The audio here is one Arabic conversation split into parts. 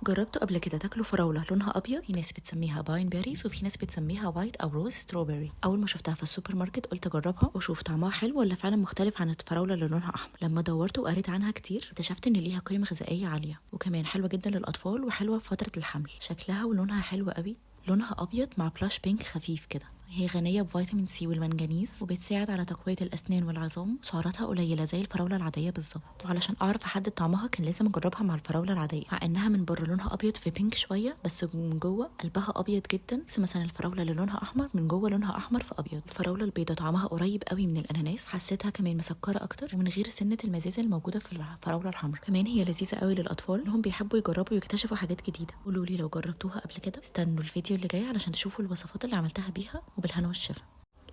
جربتوا قبل كده تاكلوا فراوله لونها ابيض؟ في ناس بتسميها باين بيريز وفي ناس بتسميها وايت او روز ستروبري. اول ما شفتها في السوبر ماركت قلت اجربها واشوف طعمها حلو ولا فعلا مختلف عن الفراوله اللي لونها احمر. لما دورت وقريت عنها كتير اكتشفت ان ليها قيمه غذائيه عاليه وكمان حلوه جدا للاطفال وحلوه في فتره الحمل. شكلها ولونها حلو قوي، لونها ابيض مع بلاش بينك خفيف كده. هي غنية بفيتامين سي والمنجنيز وبتساعد على تقوية الأسنان والعظام. سعراتها قليلة زي الفراولة العادية بالظبط. وعلشان أعرف أحدد طعمها كان لازم أجربها مع الفراولة العادية، مع إنها من بره لونها أبيض في بينك شوية بس من جوه قلبها أبيض جدا. بس مثلا الفراولة اللي لونها أحمر من جوه لونها أحمر في أبيض. الفراولة البيضة طعمها قريب قوي من الأناناس، حسيتها كمان مسكرة أكتر ومن غير سنة المزازة الموجودة في الفراولة الحمراء. كمان هي لذيذة قوي للأطفال اللي هم بيحبوا يجربوا ويكتشفوا حاجات جديدة. قولوا لي لو جربتوها قبل كده. استنوا الفيديو اللي جاي علشان تشوفوا الوصفات اللي عملتها بيها، وبالهنا والشفا.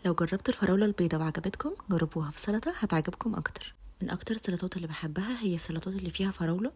لو جربتوا الفراولة البيضة وعجبتكم جربوها في سلطة هتعجبكم أكتر. من أكتر السلطات اللي بحبها هي السلطات اللي فيها فراولة،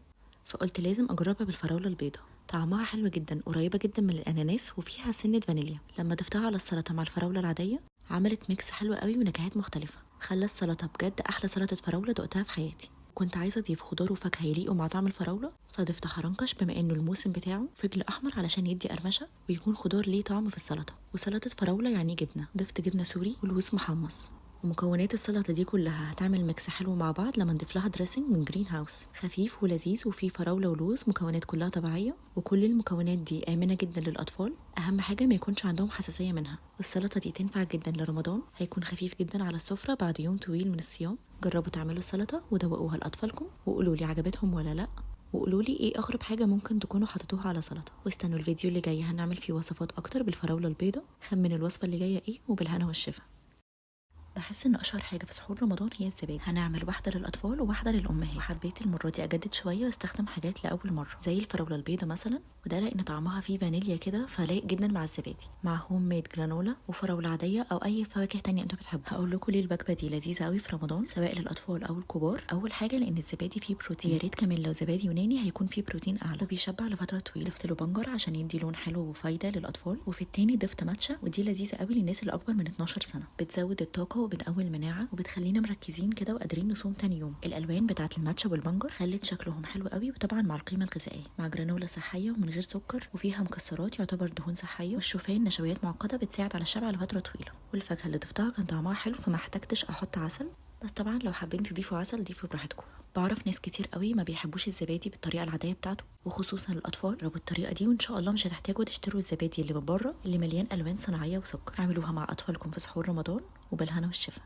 فقلت لازم أجربها بالفراولة البيضة. طعمها حلو جدا، قريبة جدا من الأناناس وفيها سنة فانيليا. لما ضفتها على السلطة مع الفراولة العادية عملت ميكس حلو قوي ونكهات مختلفة، خلى السلطة بجد أحلى سلطة فراولة دقتها في حياتي. كنت عايزة أضيف خضار وفاكهة يليقوا مع طعم الفراولة فضفت حرنكش بما إنه الموسم بتاعه، فجل أحمر علشان يدي قرمشة ويكون خضار ليه طعم في السلطة. وسلطة فراولة يعني جبنة، ضفت جبنة سوري ولوز محمص. ومكونات السلطة دي كلها هتعمل ميكس حلو مع بعض لما نضيف لها دريسنج من جرين هاوس خفيف ولذيذ وفيه فراولة ولوز، مكونات كلها طبيعية وكل المكونات دي آمنة جدا للأطفال. أهم حاجة ما يكونش عندهم حساسية منها. والسلطة دي تنفع جدا لرمضان، هيكون خفيف جدا على السفرة بعد يوم طويل من الصيام. جربوا تعملوا السلطة ودوقوها لأطفالكم وقولوا لي عجبتهم ولا لأ، وقولوا لي ايه اغرب حاجه ممكن تكونوا حطيتوها على سلطه. واستنوا الفيديو اللي جاي هنعمل فيه وصفات اكتر بالفراوله البيضاء. خمن الوصفه اللي جايه ايه وبالهنا والشفا. بحس ان اشهر حاجه في سحور رمضان هي الزبادي. هنعمل واحده للاطفال وواحده للامهات، وحبيت المره دي اجدد شويه واستخدم حاجات لاول مره زي الفراوله البيضاء مثلا، وده لان طعمها فيه فانيليا كده فلايق جدا مع الزبادي، مع هوم ميد جرانولا وفراوله عاديه او اي فواكه تانية انتوا بتحبوها. هقول لكم ليه الوجبه دي لذيذه قوي في رمضان سواء للاطفال او الكبار. اول حاجه لان الزبادي فيه بروتين، يا ريت كمان لو زبادي يوناني هيكون فيه بروتين اعلى وبيشبع لفتره طويله. ضفت له بنجر عشان يدي لون حلو وفايده للاطفال، وفي التاني ضفت ماتشا ودي لذيذه قوي للناس اللي اكبر من 12 سنه، بتزود الطاقه وبتقوي المناعه وبتخلينا مركزين كده وقادرين نصوم تاني يوم. الالوان بتاعه الماتشا والبنجر خلت شكلهم حلو قوي، وطبعا مع القيمه الغذائيه مع جرانولا صحيه ومن غير سكر وفيها مكسرات يعتبر دهون صحيه، والشوفان نشويات معقده بتساعد على الشبع لفتره طويله. والفاكهه اللي ضفتها كان طعمها حلو فما احتجتش احط عسل، بس طبعا لو حابين تضيفوا عسل ضيفوا براحتكم. بعرف ناس كتير قوي ما بيحبوش الزبادي بالطريقه العاديه بتاعته وخصوصا الاطفال. جربوا الطريقه دي وان شاء الله مش هتحتاجوا تشتروا الزبادي اللي من بره اللي مليان الوان صناعيه وسكر. اعملوها مع اطفالكم في سحور رمضان وبالهنا والشفا.